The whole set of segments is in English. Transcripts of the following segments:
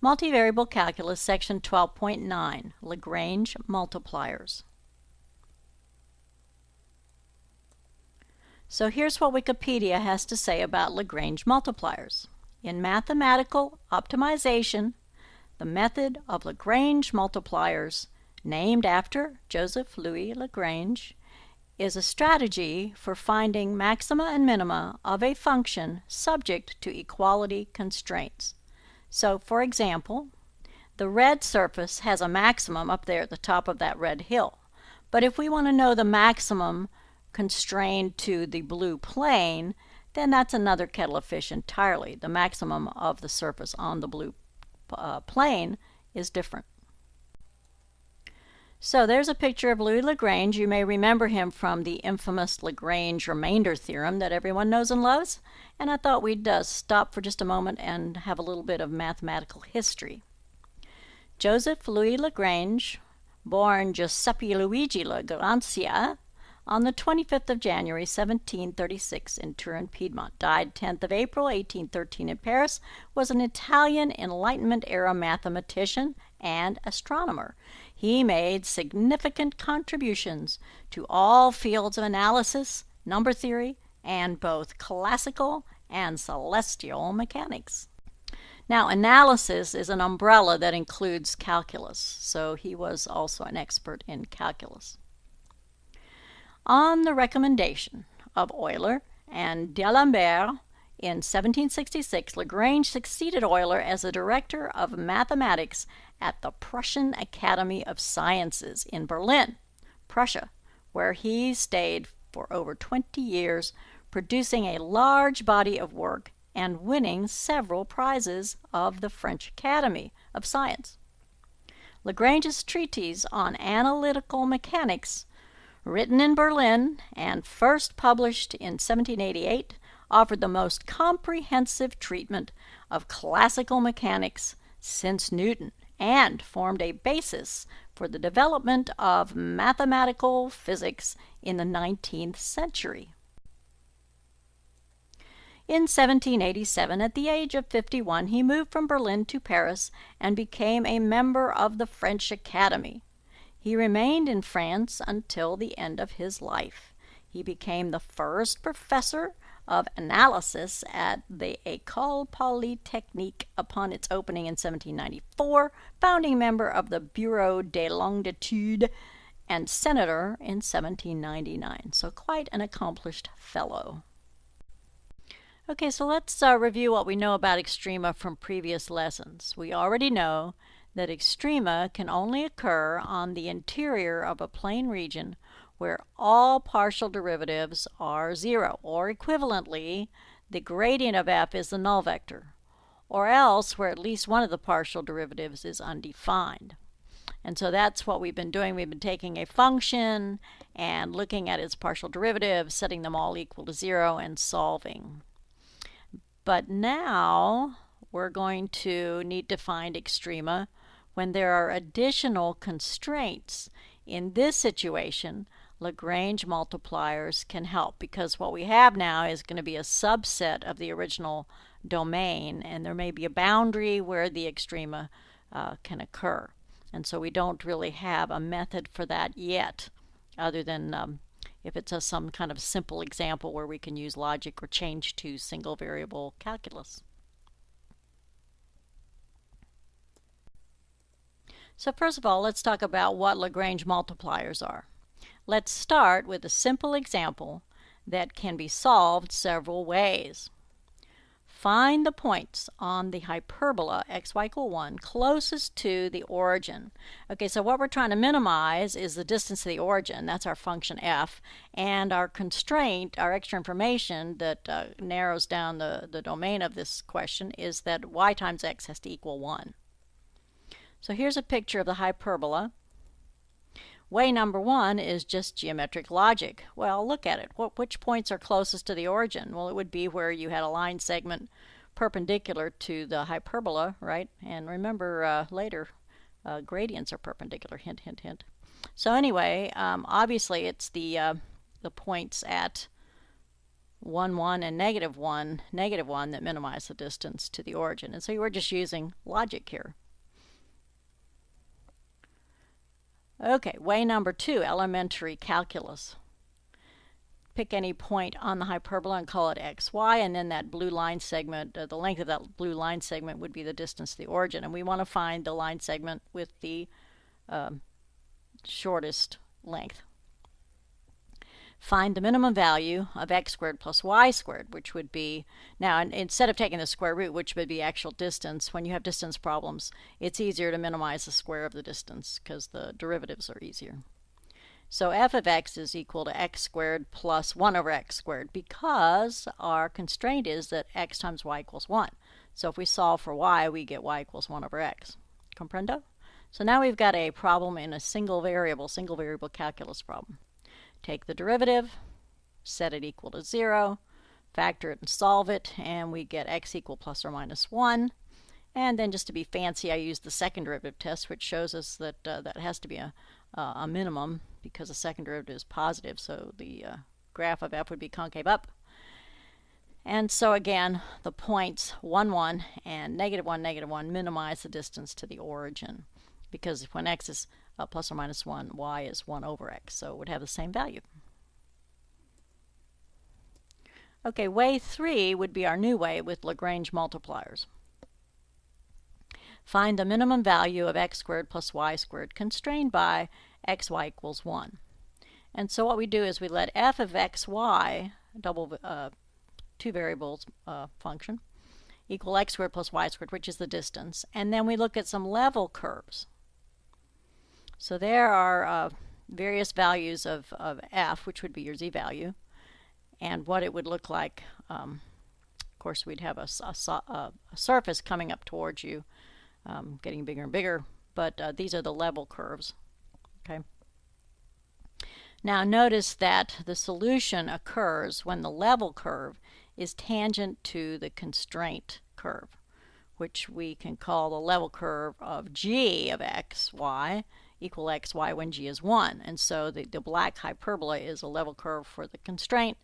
Multivariable Calculus, Section 12.9, Lagrange Multipliers. So here's what Wikipedia has to say about Lagrange multipliers. In mathematical optimization, the method of Lagrange multipliers, named after Joseph Louis Lagrange, is a strategy for finding maxima and minima of a function subject to equality constraints. So, for example, the red surface has a maximum up there at the top of that red hill. But if we want to know the maximum constrained to the blue plane, then that's another kettle of fish entirely. The maximum of the surface on the blue plane is different. So there's a picture of Louis Lagrange. You may remember him from the infamous Lagrange remainder theorem that everyone knows and loves. And I thought we'd stop for just a moment and have a little bit of mathematical history. Joseph Louis Lagrange, born Giuseppe Luigi Lagrangia on the 25th of January 1736 in Turin, Piedmont, died 10th of April 1813 in Paris, was an Italian Enlightenment-era mathematician and astronomer. He made significant contributions to all fields of analysis, number theory, and both classical and celestial mechanics. Now, analysis is an umbrella that includes calculus, so he was also an expert in calculus. On the recommendation of Euler and D'Alembert in 1766, Lagrange succeeded Euler as the director of mathematics at the Prussian Academy of Sciences in Berlin, Prussia, where he stayed for over 20 years, producing a large body of work and winning several prizes of the French Academy of Science. Lagrange's treatise on analytical mechanics, written in Berlin and first published in 1788, offered the most comprehensive treatment of classical mechanics since Newton and formed a basis for the development of mathematical physics in the 19th century. In 1787, at the age of 51, he moved from Berlin to Paris and became a member of the French Academy. He remained in France until the end of his life. He became the first professor of analysis at the École Polytechnique upon its opening in 1794, founding member of the Bureau des Longitudes, and senator in 1799. So quite an accomplished fellow. Okay, so let's review what we know about extrema from previous lessons. We already know that extrema can only occur on the interior of a plane region where all partial derivatives are zero, or equivalently, the gradient of f is the null vector, or else where at least one of the partial derivatives is undefined. And so that's what we've been doing. We've been taking a function and looking at its partial derivatives, setting them all equal to 0, and solving. But now we're going to need to find extrema when there are additional constraints. In this situation, Lagrange multipliers can help, because what we have now is going to be a subset of the original domain, and there may be a boundary where the extrema can occur. And so we don't really have a method for that yet, other than if it's some kind of simple example where we can use logic or change to single variable calculus. So first of all, let's talk about what Lagrange multipliers are. Let's start with a simple example that can be solved several ways. Find the points on the hyperbola xy = 1 closest to the origin. Okay, so what we're trying to minimize is the distance to the origin. That's our function f. And our constraint, our extra information that narrows down the domain of this question, is that y times x has to equal 1. So here's a picture of the hyperbola. Way number 1 is just geometric logic. Well, look at it. Which points are closest to the origin? Well, it would be where you had a line segment perpendicular to the hyperbola, right? And remember later, gradients are perpendicular. Hint, hint, hint. So anyway, obviously it's the points at 1, 1, and negative 1, that minimize the distance to the origin. And so we're just using logic here. Okay, way number 2, elementary calculus. Pick any point on the hyperbola and call it xy, and then that blue line segment, the length of that blue line segment would be the distance to the origin. And we want to find the line segment with the shortest length. Find the minimum value of x squared plus y squared, which would be, now instead of taking the square root, which would be actual distance, when you have distance problems, it's easier to minimize the square of the distance because the derivatives are easier. So f of x is equal to x squared plus 1 over x squared, because our constraint is that x times y equals 1. So if we solve for y, we get y equals 1 over x. Comprendo? So now we've got a problem in a single variable calculus problem. Take the derivative, set it equal to 0, factor it and solve it, and we get x equal plus or minus 1. And then just to be fancy, I used the second derivative test, which shows us that that has to be a minimum, because the second derivative is positive, so the graph of f would be concave up. And so again, the points 1, 1 and negative 1, negative 1 minimize the distance to the origin, because when x is plus or minus 1, y is 1 over x, so it would have the same value. Okay, way 3 would be our new way with Lagrange multipliers. Find the minimum value of x squared plus y squared constrained by xy equals 1. And so what we do is we let f of xy, two variables function, equal x squared plus y squared, which is the distance, and then we look at some level curves. So there are various values of f, which would be your z value, and what it would look like. Of course, we'd have a surface coming up towards you, getting bigger and bigger, but these are the level curves. Okay. Now notice that the solution occurs when the level curve is tangent to the constraint curve, which we can call the level curve of g of xy equal xy when g is 1. And so the black hyperbola is a level curve for the constraint,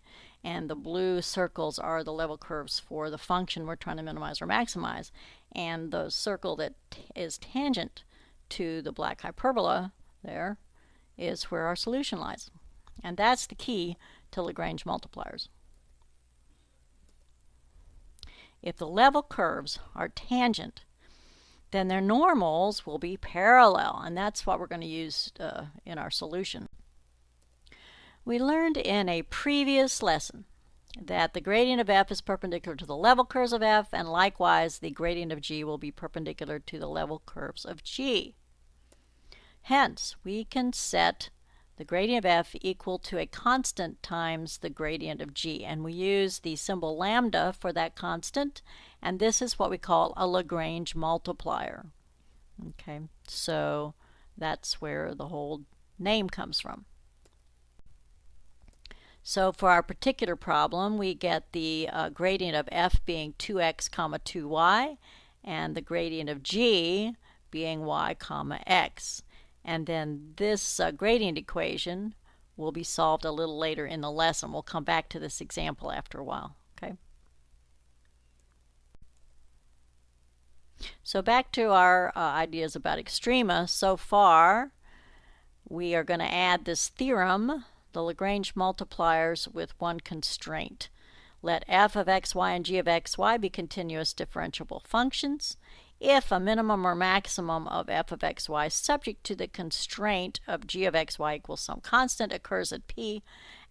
and the blue circles are the level curves for the function we're trying to minimize or maximize. And the circle that is tangent to the black hyperbola there is where our solution lies. And that's the key to Lagrange multipliers. If the level curves are tangent, then their normals will be parallel, and that's what we're going to use in our solution. We learned in a previous lesson that the gradient of f is perpendicular to the level curves of f, and likewise the gradient of g will be perpendicular to the level curves of g. Hence, we can set the gradient of f equal to a constant times the gradient of g, and we use the symbol lambda for that constant, and this is what we call a Lagrange multiplier. Okay, so that's where the whole name comes from. So for our particular problem, we get the gradient of f being 2x comma 2y, and the gradient of g being y comma x. And then this gradient equation will be solved a little later in the lesson. We'll come back to this example after a while. Okay. So back to our ideas about extrema. So far, we are going to add this theorem, the Lagrange multipliers, with one constraint. Let f of xy and g of xy be continuous differentiable functions if a minimum or maximum of f of xy subject to the constraint of g of xy equals some constant occurs at p,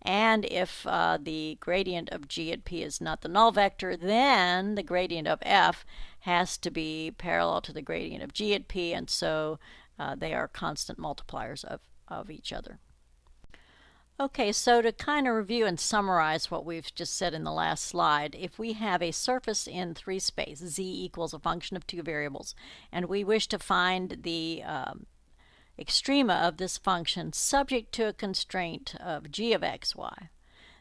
and if the gradient of g at p is not the null vector, then the gradient of f has to be parallel to the gradient of g at p, and so they are constant multipliers of each other. Okay, so to kind of review and summarize what we've just said in the last slide, if we have a surface in 3 space, z equals a function of 2 variables, and we wish to find the extrema of this function subject to a constraint of g of xy,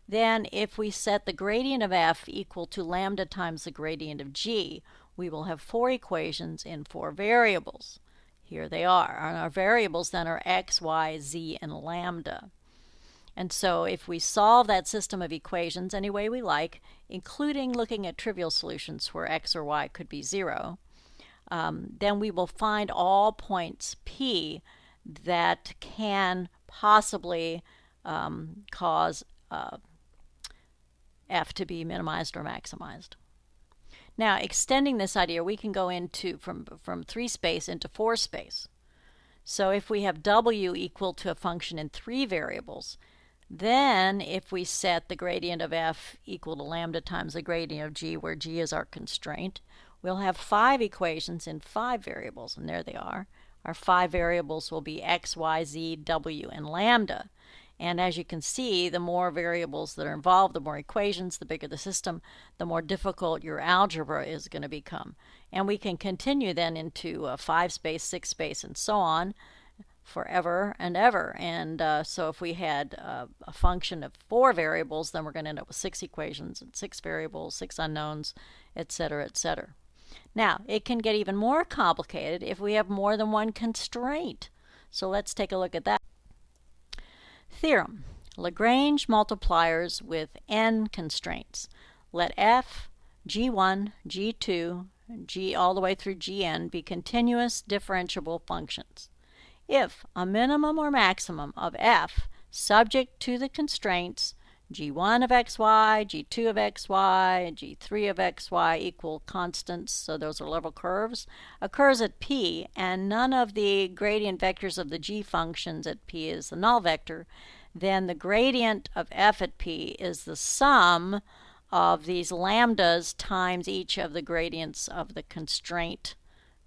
then if we set the gradient of f equal to lambda times the gradient of g, we will have 4 equations in 4 variables. Here they are. And our variables then are x, y, z, and lambda. And so if we solve that system of equations any way we like, including looking at trivial solutions where x or y could be 0, then we will find all points P that can possibly cause f to be minimized or maximized. Now, extending this idea, we can go into from 3 space into 4 space. So if we have w equal to a function in 3 variables, then if we set the gradient of f equal to lambda times the gradient of g, where g is our constraint, we'll have 5 equations in 5 variables, and there they are. Our 5 variables will be x, y, z, w, and lambda. And as you can see, the more variables that are involved, the more equations, the bigger the system, the more difficult your algebra is going to become. And we can continue then into 5 space, 6 space, and so on forever and ever. And so if we had a function of 4 variables, then we're going to end up with 6 equations and 6 variables, 6 unknowns, etc., etc. Now, it can get even more complicated if we have more than one constraint. So let's take a look at that. Theorem: Lagrange multipliers with n constraints. Let f, g1, g2, g all the way through gn be continuous differentiable functions. If a minimum or maximum of f subject to the constraints g1 of xy, g2 of xy, g3 of xy equal constants, so those are level curves, occurs at p, and none of the gradient vectors of the g functions at p is the null vector, then the gradient of f at p is the sum of these lambdas times each of the gradients of the constraint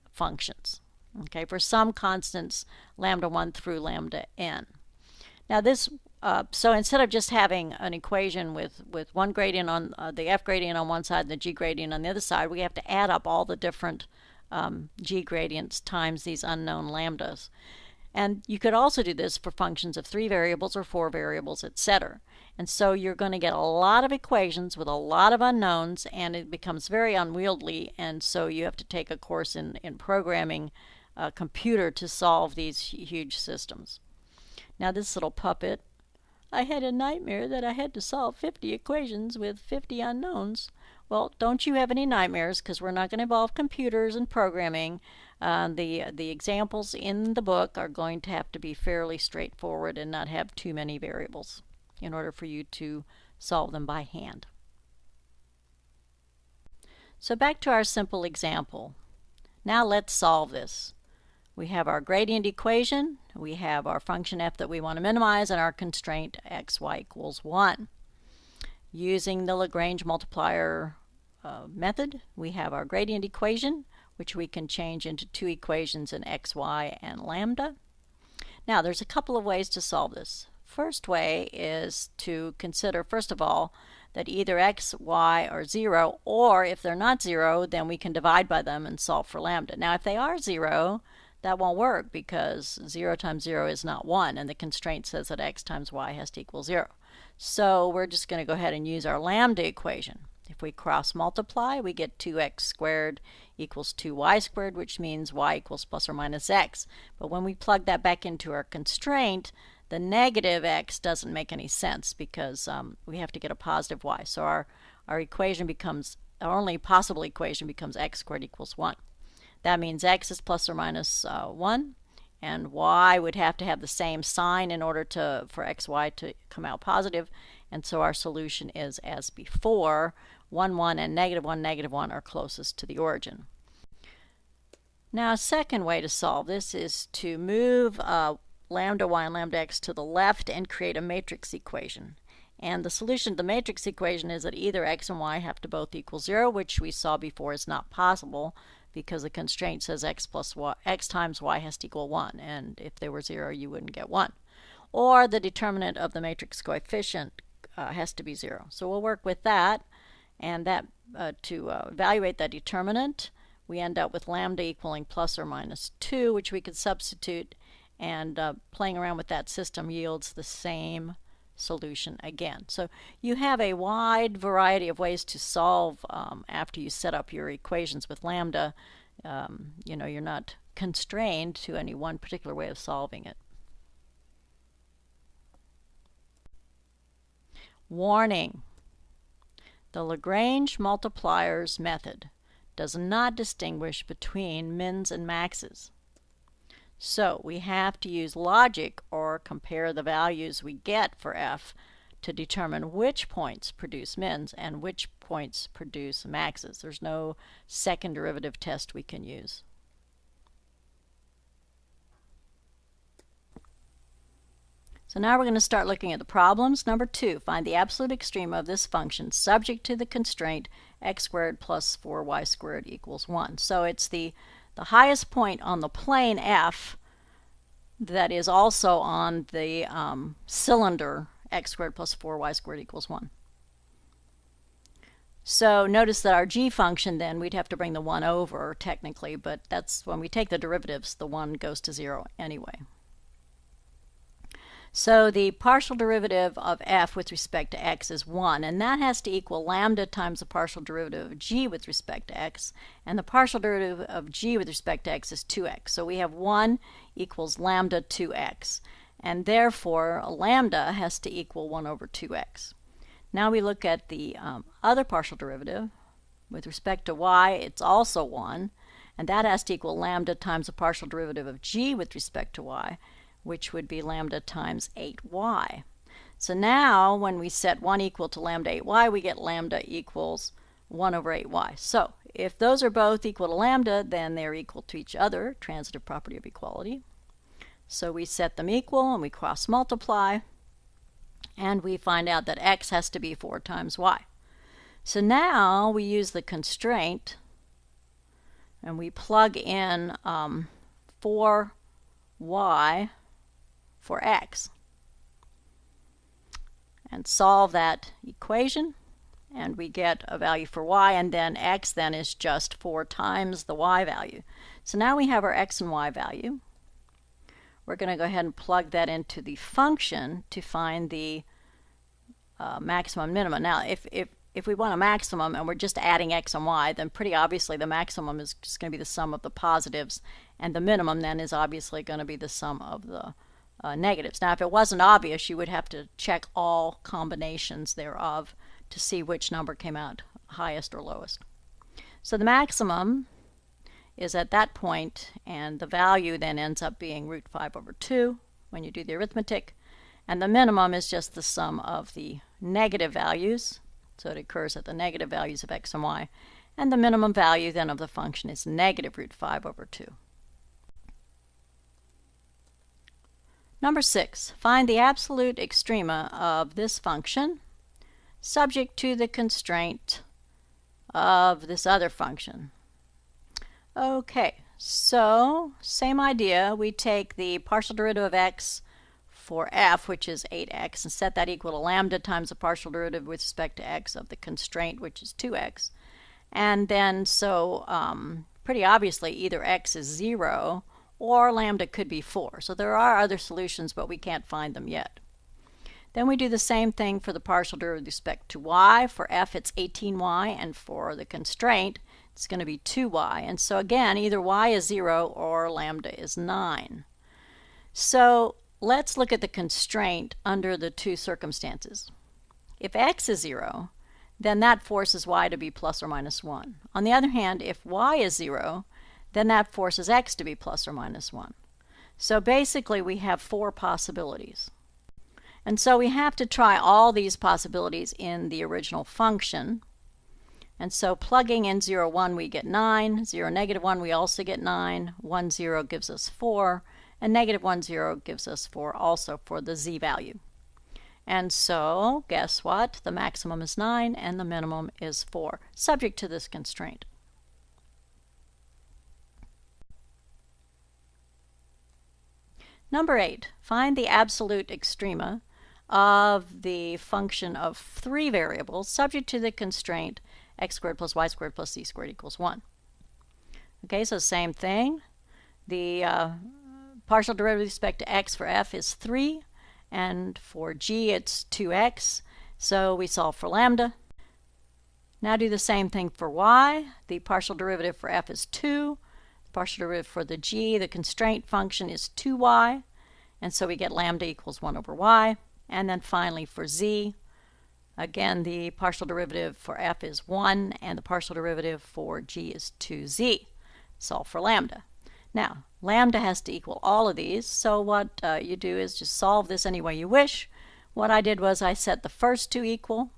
functions. Okay, for some constants, lambda 1 through lambda n. Now this so instead of just having an equation with one gradient on the f gradient on one side and the g gradient on the other side, we have to add up all the different g gradients times these unknown lambdas. And you could also do this for functions of 3 variables or 4 variables, etc. And so you're going to get a lot of equations with a lot of unknowns, and it becomes very unwieldy, and so you have to take a course in programming a computer to solve these huge systems. Now this little puppet, I had a nightmare that I had to solve 50 equations with 50 unknowns. Well, don't you have any nightmares, because we're not going to involve computers and programming. The examples in the book are going to have to be fairly straightforward and not have too many variables in order for you to solve them by hand. So back to our simple example. Now let's solve this. We have our gradient equation, we have our function f that we want to minimize, and our constraint xy equals 1. Using the Lagrange multiplier method, we have our gradient equation, which we can change into 2 equations in x, y, and lambda. Now there's a couple of ways to solve this. First way is to consider, first of all, that either x, y are 0, or if they're not 0, then we can divide by them and solve for lambda. Now if they are 0, that won't work, because 0 times 0 is not 1, and the constraint says that x times y has to equal 0. So we're just going to go ahead and use our lambda equation. If we cross multiply, we get 2x squared equals 2y squared, which means y equals plus or minus x. But when we plug that back into our constraint, the negative x doesn't make any sense, because we have to get a positive y. So our equation becomes, our only possible equation becomes x squared equals 1. That means x is plus or minus 1, and y would have to have the same sign in order for xy to come out positive, and so our solution is as before. 1, 1, and negative 1 are closest to the origin. Now a second way to solve this is to move lambda y and lambda x to the left and create a matrix equation. And the solution to the matrix equation is that either x and y have to both equal 0, which we saw before is not possible, because the constraint says x times y has to equal 1, and if they were 0 you wouldn't get 1. Or the determinant of the matrix coefficient has to be 0. So we'll work with that, and that to evaluate that determinant, we end up with lambda equaling plus or minus 2, which we could substitute, and playing around with that system yields the same solution again. So you have a wide variety of ways to solve after you set up your equations with lambda. You know, you're not constrained to any one particular way of solving it. Warning: the Lagrange multipliers method does not distinguish between mins and maxes. So we have to use logic or compare the values we get for f to determine which points produce mins and which points produce maxes. There's no second derivative test we can use. So now we're going to start looking at the problems. Number 2, find the absolute extrema of this function subject to the constraint x squared plus 4y squared equals 1. So it's the highest point on the plane f that is also on the cylinder x squared plus 4y squared equals 1. So notice that our g function, then we'd have to bring the 1 over technically, but that's when we take the derivatives, the 1 goes to 0 anyway. So the partial derivative of f with respect to x is 1, and that has to equal lambda times the partial derivative of g with respect to x, and the partial derivative of g with respect to x is 2x. So we have 1 equals lambda 2x, and therefore lambda has to equal 1 over 2x. Now we look at the other partial derivative. With respect to y, it's also 1, and that has to equal lambda times the partial derivative of g with respect to y, which would be lambda times 8y. So now when we set 1 equal to lambda 8y, we get lambda equals 1 over 8y. So if those are both equal to lambda, then they're equal to each other, transitive property of equality. So we set them equal and we cross multiply, and we find out that x has to be 4 times y. So now we use the constraint and we plug in 4y for x and solve that equation, and we get a value for y, and then x then is just 4 times the y value. So now we have our x and y value. We're going to go ahead and plug that into the function to find the maximum minimum. Now if we want a maximum and we're just adding x and y, then pretty obviously the maximum is just going to be the sum of the positives, and the minimum then is obviously going to be the sum of the negatives. Now if it wasn't obvious, you would have to check all combinations thereof to see which number came out highest or lowest. So the maximum is at that point, and the value then ends up being root 5 over 2 when you do the arithmetic, and the minimum is just the sum of the negative values, so it occurs at the negative values of x and y, and the minimum value then of the function is negative root 5 over 2. Number 6, find the absolute extrema of this function subject to the constraint of this other function. Okay, so same idea. We take the partial derivative of x for f, which is 8x, and set that equal to lambda times the partial derivative with respect to x of the constraint, which is 2x. And then so pretty obviously either x is 0 or lambda could be 4. So there are other solutions, but we can't find them yet. Then we do the same thing for the partial derivative with respect to y. For f it's 18y, and for the constraint it's going to be 2y. And so again, either y is 0 or lambda is 9. So let's look at the constraint under the two circumstances. If x is 0, then that forces y to be plus or minus 1. On the other hand, if y is 0, then that forces x to be plus or minus 1. So basically we have 4 possibilities. And so we have to try all these possibilities in the original function. And so plugging in 0, 1 we get 9, 0, negative 1 we also get 9, 1, 0 gives us 4, and negative 1, 0 gives us 4 also for the z value. And so guess what? The maximum is 9 and the minimum is 4, subject to this constraint. Number 8, find the absolute extrema of the function of 3 variables subject to the constraint x squared plus y squared plus z squared equals 1. Okay, so same thing. The partial derivative with respect to x for f is 3, and for g it's 2x, so we solve for lambda. Now do the same thing for y. The partial derivative for f is 2. The partial derivative for the g, the constraint function, is 2y, and so we get lambda equals 1 over y. And then finally for z, Again, the partial derivative for f is 1, and the partial derivative for g is 2z. Solve for lambda. Now, lambda has to equal all of these, so what you do is just solve this any way you wish. What I did was I set the first two equal,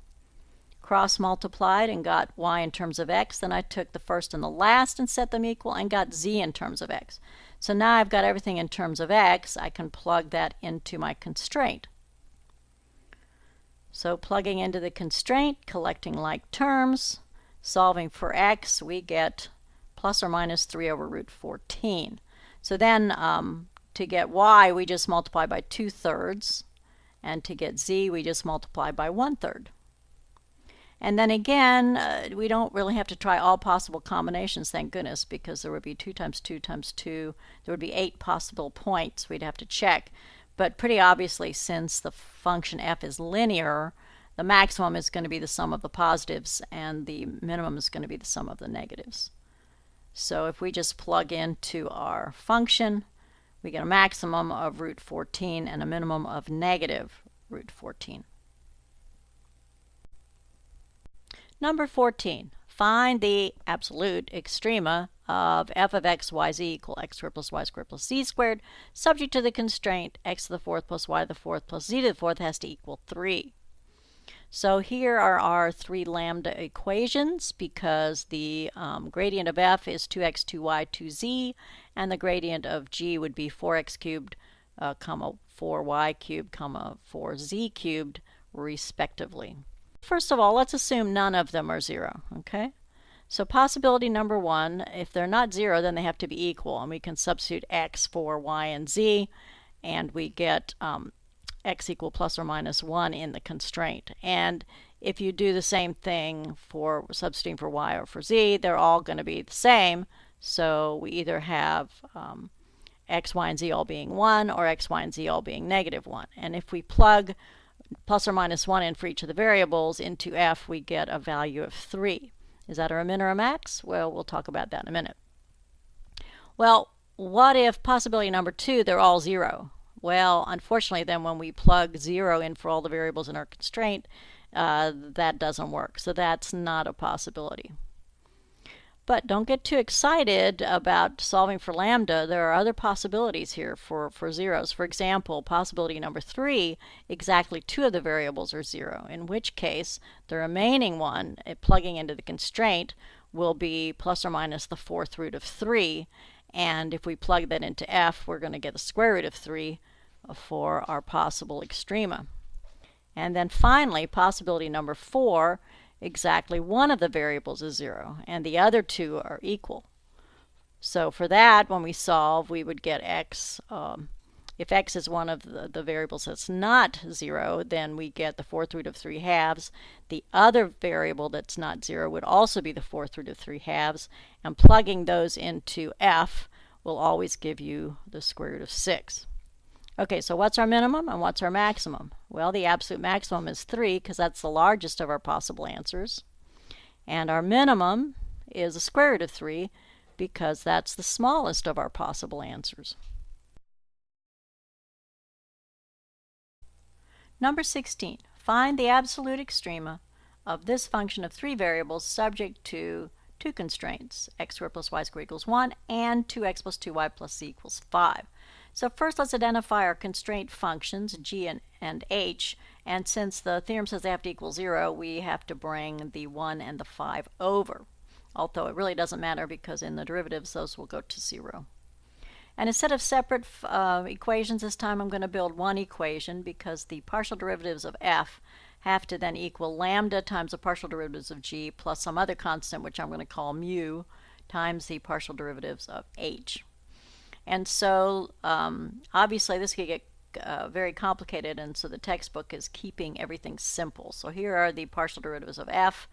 cross-multiplied and got y in terms of x. Then I took the first and the last and set them equal and got z in terms of x. So now I've got everything in terms of x. I can plug that into my constraint. So plugging into the constraint, collecting like terms, solving for x, we get plus or minus 3 over root 14. So then to get y, we just multiply by 2/3. And to get z, we just multiply by 1/3. And then again, we don't really have to try all possible combinations, thank goodness, because there would be 2 times 2 times 2. There would be 8 possible points we'd have to check. But pretty obviously, since the function f is linear, the maximum is going to be the sum of the positives, and the minimum is going to be the sum of the negatives. So if we just plug into our function, we get a maximum of root 14 and a minimum of negative root 14. Number 14. Find the absolute extrema of f of x, y, z equal x squared plus y squared plus z squared, subject to the constraint x to the fourth plus y to the fourth plus z to the fourth has to equal 3. So here are our 3 lambda equations, because the gradient of f is 2x, 2y, 2z, and the gradient of g would be 4x cubed, 4y cubed, 4z cubed, respectively. First of all, let's assume none of them are 0, okay? So possibility number 1, if they're not 0, then they have to be equal, and we can substitute x for y and z, and we get x equal plus or minus 1 in the constraint. And if you do the same thing for substituting for y or for z, they're all going to be the same. So we either have x, y, and z all being 1, or x, y, and z all being negative 1. And if we plug plus or minus 1 in for each of the variables into f, we get a value of 3. Is that a min or a max? Well, we'll talk about that in a minute. Well, what if possibility number 2, they're all 0? Well, unfortunately, then when we plug 0 in for all the variables in our constraint, that doesn't work. So that's not a possibility. But don't get too excited about solving for lambda. There are other possibilities here for zeros. For example, possibility number 3, exactly 2 of the variables are 0, in which case the remaining one, plugging into the constraint, will be plus or minus the 4th root of 3. And if we plug that into f, we're going to get the square root of 3 for our possible extrema. And then finally, possibility number 4, exactly 1 of the variables is 0, and the other 2 are equal. So for that, when we solve, we would get x. If x is one of the variables that's not 0, then we get the 4th root of 3 halves. The other variable that's not 0 would also be the 4th root of 3 halves, and plugging those into f will always give you the square root of 6. Okay, so what's our minimum and what's our maximum? Well, the absolute maximum is 3, because that's the largest of our possible answers. And our minimum is the square root of 3, because that's the smallest of our possible answers. Number 16. Find the absolute extrema of this function of 3 variables subject to 2 constraints, x squared plus y squared equals 1 and 2x plus 2y plus z equals 5. So first let's identify our constraint functions, g and h, and since the theorem says they have to equal 0, we have to bring the 1 and the 5 over. Although it really doesn't matter, because in the derivatives those will go to 0. And instead of separate equations this time, I'm going to build one equation, because the partial derivatives of f have to then equal lambda times the partial derivatives of g plus some other constant, which I'm going to call mu, times the partial derivatives of h. And so obviously this could get very complicated, and so the textbook is keeping everything simple. So here are the partial derivatives of f,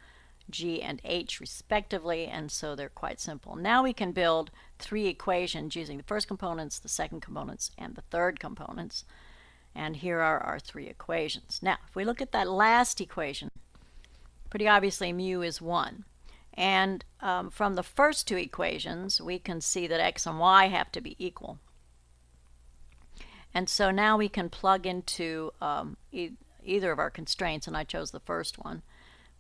g, and h respectively, and so they're quite simple. Now we can build 3 equations using the first components, the second components, and the third components. And here are our 3 equations. Now, if we look at that last equation, pretty obviously mu is 1. And from the first 2 equations, we can see that x and y have to be equal. And so now we can plug into either of our constraints, and I chose the first one,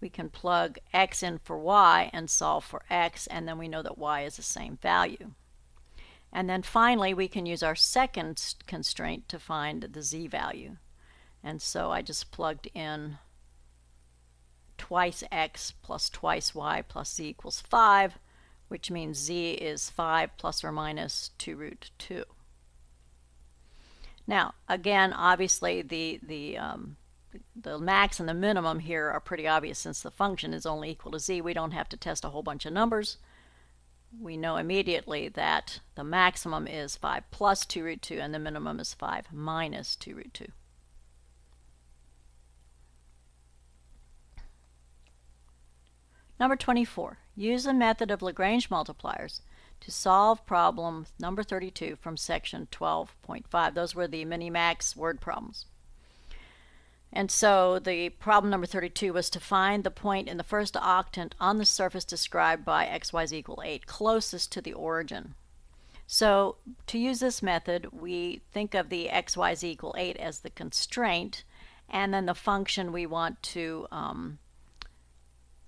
we can plug x in for y and solve for x, and then we know that y is the same value. And then finally, we can use our second constraint to find the z value. And so I just plugged in twice x plus twice y plus z equals 5, which means z is 5 plus or minus 2 root 2. Now, again, obviously the max and the minimum here are pretty obvious. Since the function is only equal to z, we don't have to test a whole bunch of numbers. We know immediately that the maximum is 5 plus 2 root 2 and the minimum is 5 minus 2 root 2. Number 24. Use the method of Lagrange multipliers to solve problem number 32 from section 12.5. Those were the mini-max word problems. And so the problem number 32 was to find the point in the first octant on the surface described by xy equal 8 closest to the origin. So to use this method, we think of the xy equal 8 as the constraint, and then the function we want to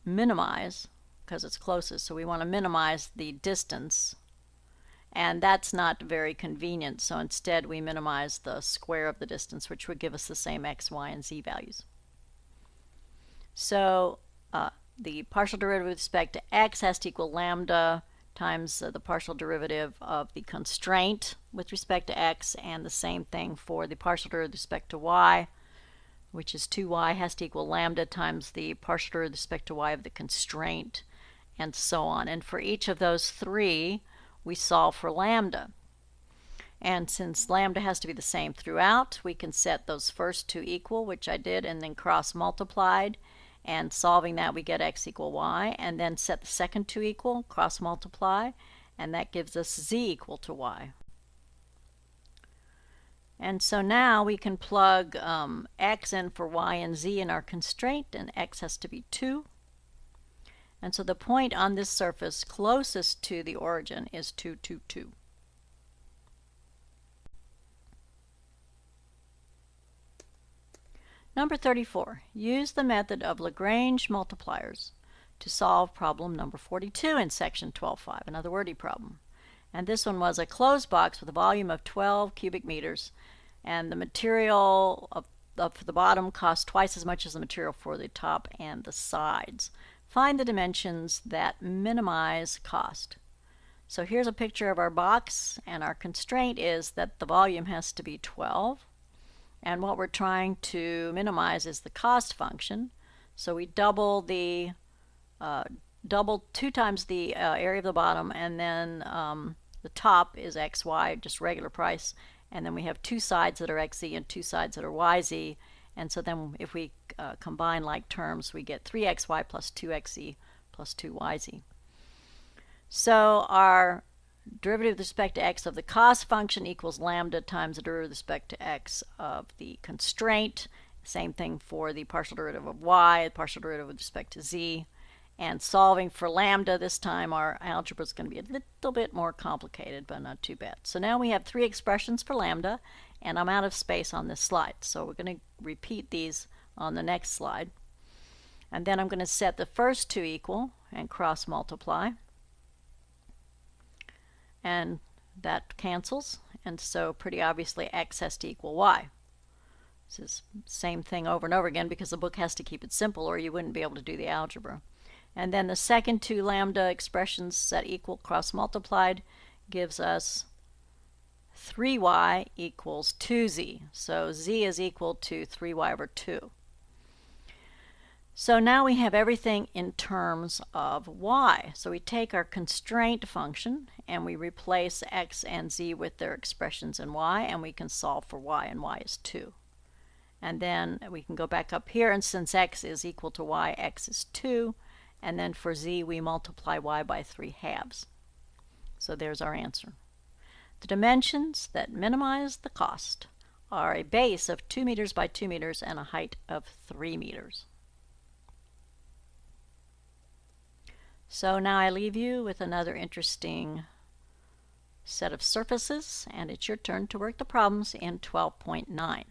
minimize, because it's closest, so we want to minimize the distance, and that's not very convenient, so instead we minimize the square of the distance, which would give us the same x, y, and z values. So the partial derivative with respect to x has to equal lambda times the partial derivative of the constraint with respect to x, and the same thing for the partial derivative with respect to y, which is 2y, has to equal lambda times the partial derivative with respect to y of the constraint, and so on. And for each of those three, we solve for lambda. And since lambda has to be the same throughout, we can set those first two equal, which I did, and then cross multiplied. And solving that, we get x equal y, and then set the second two equal, cross multiply, and that gives us z equal to y. And so now we can plug x in for y and z in our constraint, and x has to be 2. And so the point on this surface closest to the origin is 2, 2, 2. Number 34. Use the method of Lagrange multipliers to solve problem number 42 in section 12.5, another wordy problem. And this one was a closed box with a volume of 12 cubic meters, and the material for the bottom costs twice as much as the material for the top and the sides. Find the dimensions that minimize cost. So here's a picture of our box, and our constraint is that the volume has to be 12. And what we're trying to minimize is the cost function. So we double 2 times the area of the bottom, and then the top is xy, just regular price, and then we have two sides that are xz and two sides that are yz, and so then if we combine like terms, we get 3xy plus 2xz plus 2yz. So our derivative with respect to x of the cost function equals lambda times the derivative with respect to x of the constraint. Same thing for the partial derivative of y, the partial derivative with respect to z. And solving for lambda, this time our algebra is going to be a little bit more complicated, but not too bad. So now we have three expressions for lambda, and I'm out of space on this slide. So we're going to repeat these on the next slide. And then I'm going to set the first two equal and cross multiply. And that cancels, and so pretty obviously x has to equal y. This is the same thing over and over again because the book has to keep it simple or you wouldn't be able to do the algebra. And then the second two lambda expressions set equal cross multiplied gives us 3y equals 2z. So z is equal to 3y over 2. So now we have everything in terms of y. So we take our constraint function and we replace x and z with their expressions in y, and we can solve for y, and y is 2. And then we can go back up here, and since x is equal to y, x is 2. And then for z, we multiply y by 3/2. So there's our answer. The dimensions that minimize the cost are a base of 2 meters by 2 meters and a height of 3 meters. So now I leave you with another interesting set of surfaces, and it's your turn to work the problems in 12.9.